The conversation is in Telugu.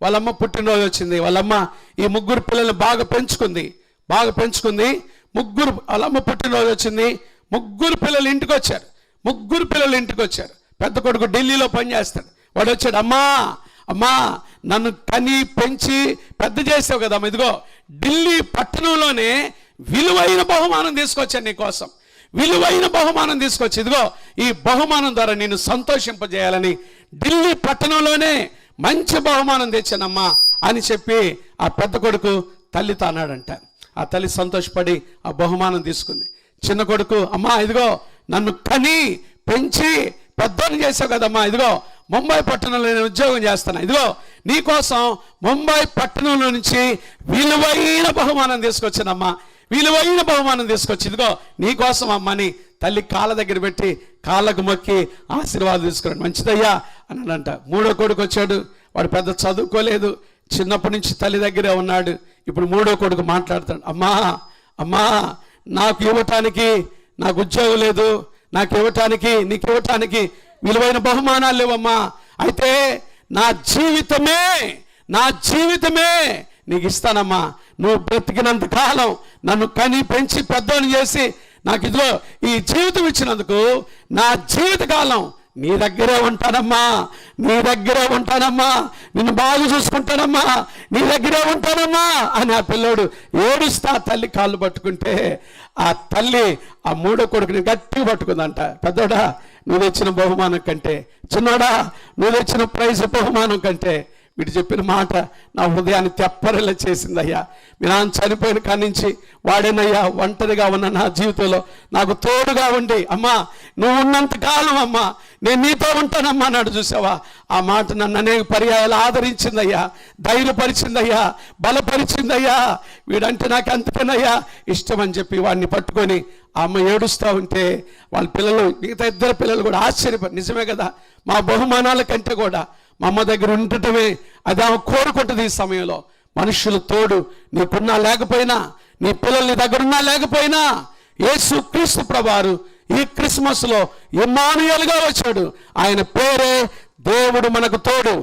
వాళ్ళమ్మ పుట్టినరోజు వచ్చింది. వాళ్ళమ్మ ఈ ముగ్గురు పిల్లల్ని బాగా పెంచుకుంది. వాళ్ళమ్మ పుట్టినరోజు వచ్చింది. ముగ్గురు పిల్లలు ఇంటికి వచ్చారు. పెద్ద కొడుకు ఢిల్లీలో పనిచేస్తాడు. వాడు వచ్చాడు, అమ్మా నన్ను కని పెంచి పెద్ద చేసావు కదమ్మా, ఇదిగో ఢిల్లీ పట్టణంలోనే విలువైన బహుమానం తీసుకొచ్చాను నీకోసం, ఇదిగో ఈ బహుమానం ద్వారా నిన్ను సంతోషింపజేయాలని ఢిల్లీ పట్టణంలోనే మంచి బహుమానం తెచ్చానమ్మా అని చెప్పి ఆ పెద్ద కొడుకు తల్లితో అన్నాడంట. ఆ తల్లి సంతోషపడి ఆ బహుమానం తీసుకుంది. చిన్న కొడుకు, అమ్మా ఇదిగో నన్ను కని పెంచి పెద్దని చేసావు కదమ్మా, ఇదిగో ముంబై పట్టణంలో నేను ఉద్యోగం చేస్తాను, ఇదిగో నీకోసం ముంబై పట్టణంలో నుంచి విలువైన బహుమానం తీసుకొచ్చానమ్మా, ఇదిగో నీకోసం అమ్మని తల్లి కాళ్ళ దగ్గర పెట్టి కాళ్ళకు మొక్కి ఆశీర్వాదం తీసుకున్నాడు. మంచిదయ్యా అన్నాడంట. మూడో కొడుకు వచ్చాడు. వాడు పెద్ద చదువుకోలేదు, చిన్నప్పటి నుంచి తల్లి దగ్గరే ఉన్నాడు. ఇప్పుడు మూడో కొడుకు మాట్లాడతాడు, అమ్మా నాకు ఇవ్వటానికి నాకు ఉద్యోగం లేదు, నీకు ఇవ్వటానికి విలువైన బహుమానాలు లేవమ్మా, అయితే నా జీవితమే నీకు ఇస్తానమ్మా, నువ్వు బ్రతికినంత కాలం నన్ను కని పెంచి పెద్దోని చేసి నాకు ఇదిగో ఈ జీవితం ఇచ్చినందుకు నా జీవితకాలం నీ దగ్గరే ఉంటానమ్మా, నిన్ను బాగా చూసుకుంటానమ్మా, నీ దగ్గరే ఉంటానమ్మా అని ఆ పిల్లోడు ఏడుస్తా తల్లి కాళ్ళు పట్టుకుంటే ఆ తల్లి ఆ మూడో కొడుకుని గట్టిగా పట్టుకుందంట. పెద్దోడా నువ్వు తెచ్చిన బహుమానం కంటే, చిన్నోడా నువ్వు తెచ్చిన ప్రైజ్ బహుమానం కంటే వీడు చెప్పిన మాట నా హృదయాన్ని తెప్పరిలా చేసిందయ్యా. మీ నాన్న చనిపోయిన కాడి నుంచి వాడేనయ్యా ఒంటరిగా ఉన్న నా జీవితంలో నాకు తోడుగా ఉండి, అమ్మా నువ్వు ఉన్నంత కాలం అమ్మా నేను నీతో ఉంటానమ్మా అన్నాడు. చూసావా, ఆ మాట నన్ను అనేక పర్యాయాలు ఆదరించిందయ్యా, ధైర్యపరిచిందయ్యా, బలపరిచిందయ్యా. వీడంటే నాకు అంతకేనయ్యా ఇష్టం అని చెప్పి వాడిని పట్టుకొని ఆ అమ్మ ఏడుస్తూ ఉంటే వాళ్ళ పిల్లలు, మిగతా ఇద్దరు పిల్లలు కూడా ఆశ్చర్యపడి, నిజమే కదా, మా బహుమానాల కంటే కూడా మా అమ్మ దగ్గర ఉండటమే అది ఆమె కోరుకుంటుంది. ఈ సమయంలో మనుషులు తోడు నీకున్నా లేకపోయినా, నీ పిల్లలు నీ దగ్గరున్నా లేకపోయినా, యేసుక్రీస్తు ప్రభువారు ఈ క్రిస్మస్లో ఇమ్మానుయేలుగా వచ్చాడు. ఆయన పేరే దేవుడు మనకు తోడు.